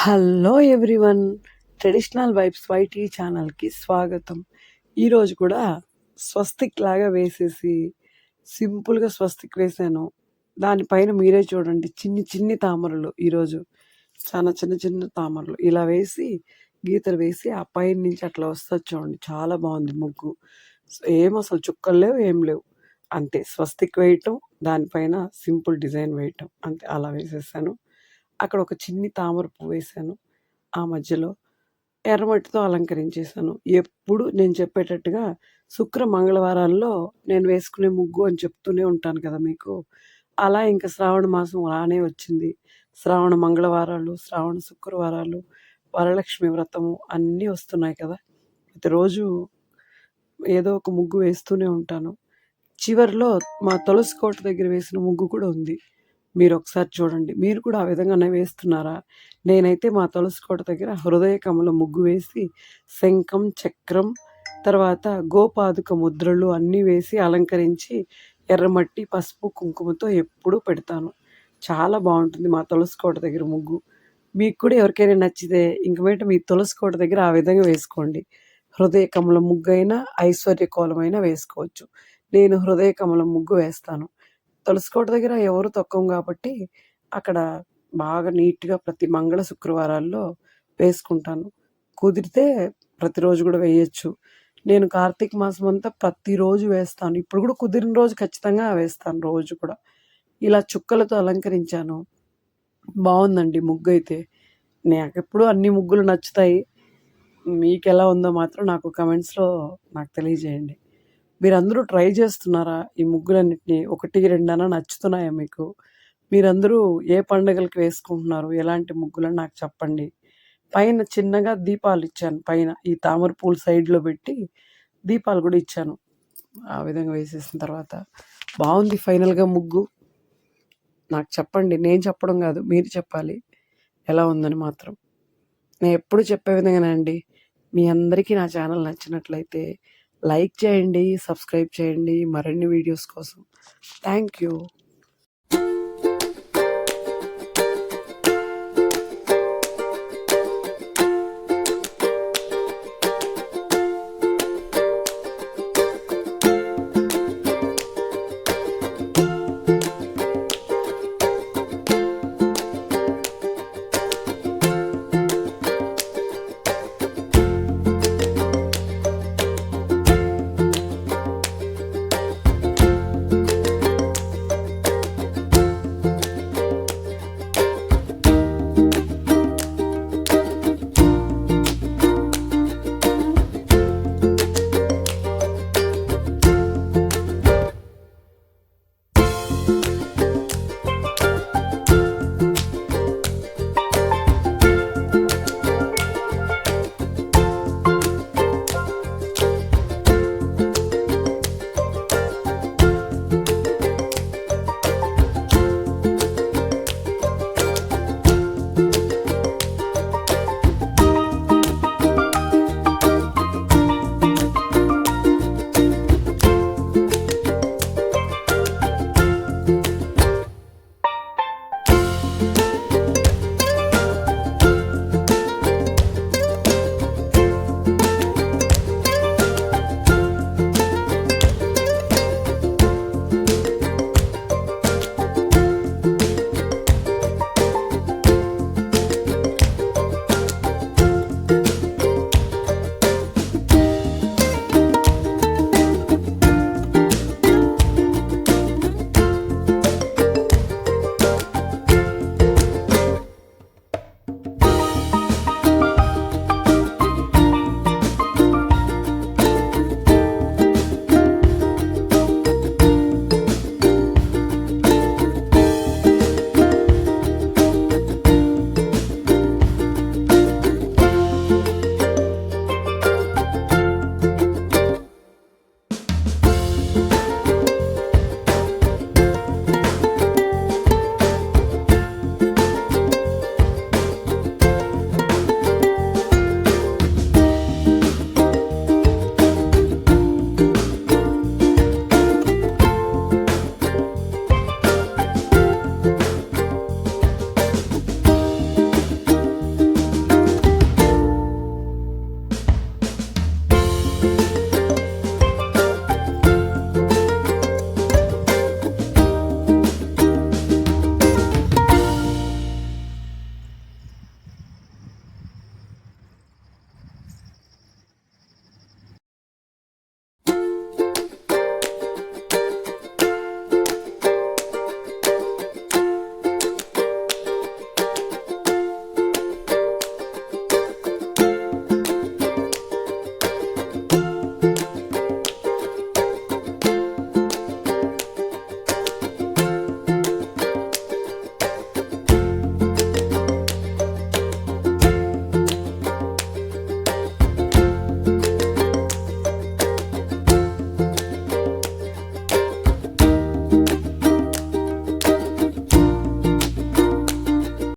Hello everyone, Traditional Vibes YT ఛానల్కి స్వాగతం. ఈరోజు కూడా స్వస్తిక్ లాగా వేసేసి సింపుల్గా స్వస్తిక్ వేసాను. దానిపైన మీరే చూడండి, చిన్ని చిన్ని తామరలు. ఈరోజు చాలా చిన్న చిన్న తామరలు ఇలా వేసి గీతలు వేసి ఆ పైన నుంచి అట్లా వస్తుంది చూడండి. చాలా బాగుంది ముగ్గు. ఏం అసలు చుక్కలు లేవు, ఏం లేవు. అంతే, స్వస్తిక్ వేయటం, దానిపైన సింపుల్ డిజైన్ వేయటం, అంతే. అలా వేసేసాను. అక్కడ ఒక చిన్ని తామర పువ్వు వేశాను. ఆ మధ్యలో ఎర్రమట్టితో అలంకరించేశాను. ఎప్పుడు నేను చెప్పేటట్టుగా శుక్ర మంగళవారాల్లో నేను వేసుకునే ముగ్గు అని చెప్తూనే ఉంటాను కదా మీకు. అలా ఇంకా శ్రావణ మాసం రానే వచ్చింది. శ్రావణ మంగళవారాలు, శ్రావణ శుక్రవారాలు, వరలక్ష్మి వ్రతము అన్నీ వస్తున్నాయి కదా. ప్రతిరోజు ఏదో ఒక ముగ్గు వేస్తూనే ఉంటాను. చివరిలో మా తులసి కోట దగ్గర వేసిన ముగ్గు కూడా ఉంది. మీరు ఒకసారి చూడండి. మీరు కూడా ఆ విధంగానే వేస్తున్నారా? నేనైతే మా తులసి కోట దగ్గర హృదయ కమల ముగ్గు వేసి శంఖం, చక్రం, తర్వాత గోపాదుక ముద్రలు అన్నీ వేసి అలంకరించి ఎర్రమట్టి, పసుపు, కుంకుమతో ఎప్పుడూ పెడతాను. చాలా బాగుంటుంది మా తులసి కోట దగ్గర ముగ్గు. మీకు కూడా ఎవరికైనా నచ్చితే ఇంక మీట మీ తులసి కోట దగ్గర ఆ విధంగా వేసుకోండి. హృదయ కమల ముగ్గు అయినా, ఐశ్వర్య కోలమైనా వేసుకోవచ్చు. నేను హృదయ కమల ముగ్గు వేస్తాను. తులసికోట దగ్గర ఎవరు తక్కువ కాబట్టి అక్కడ బాగా నీట్గా ప్రతి మంగళ శుక్రవారాల్లో వేసుకుంటాను. కుదిరితే ప్రతిరోజు కూడా వేయచ్చు. నేను కార్తీక మాసం అంతా ప్రతిరోజు వేస్తాను. ఇప్పుడు కూడా కుదిరిన రోజు ఖచ్చితంగా వేస్తాను, రోజు కూడా. ఇలా చుక్కలతో అలంకరించాను. బాగుందండి ముగ్గు అయితే. నాకు ఎప్పుడు అన్ని ముగ్గులు నచ్చుతాయి. మీకు ఎలా ఉందో మాత్రం నాకు కమెంట్స్లో నాకు తెలియజేయండి. మీరందరూ ట్రై చేస్తున్నారా ఈ ముగ్గులన్నిటిని? 1, 2 అన్నా నచ్చుతున్నాయా మీకు? మీరందరూ ఏ పండుగలకి వేసుకుంటున్నారు? ఎలాంటి ముగ్గులని నాకు చెప్పండి. పైన చిన్నగా దీపాలు ఇచ్చాను. పైన ఈ తామర పూలు సైడ్లో పెట్టి దీపాలు కూడా ఇచ్చాను. ఆ విధంగా వేసేసిన తర్వాత బాగుంది ఫైనల్గా ముగ్గు. నాకు చెప్పండి, నేను చెప్పడం కాదు, మీరు చెప్పాలి ఎలా ఉందని మాత్రం. నేను ఎప్పుడు చెప్పే విధంగానే అండి. మీ అందరికీ నా ఛానల్ నచ్చినట్లయితే లైక్ చేయండి, సబ్స్క్రైబ్ చేయండి మరిన్ని వీడియోస్ కోసం. Thank you.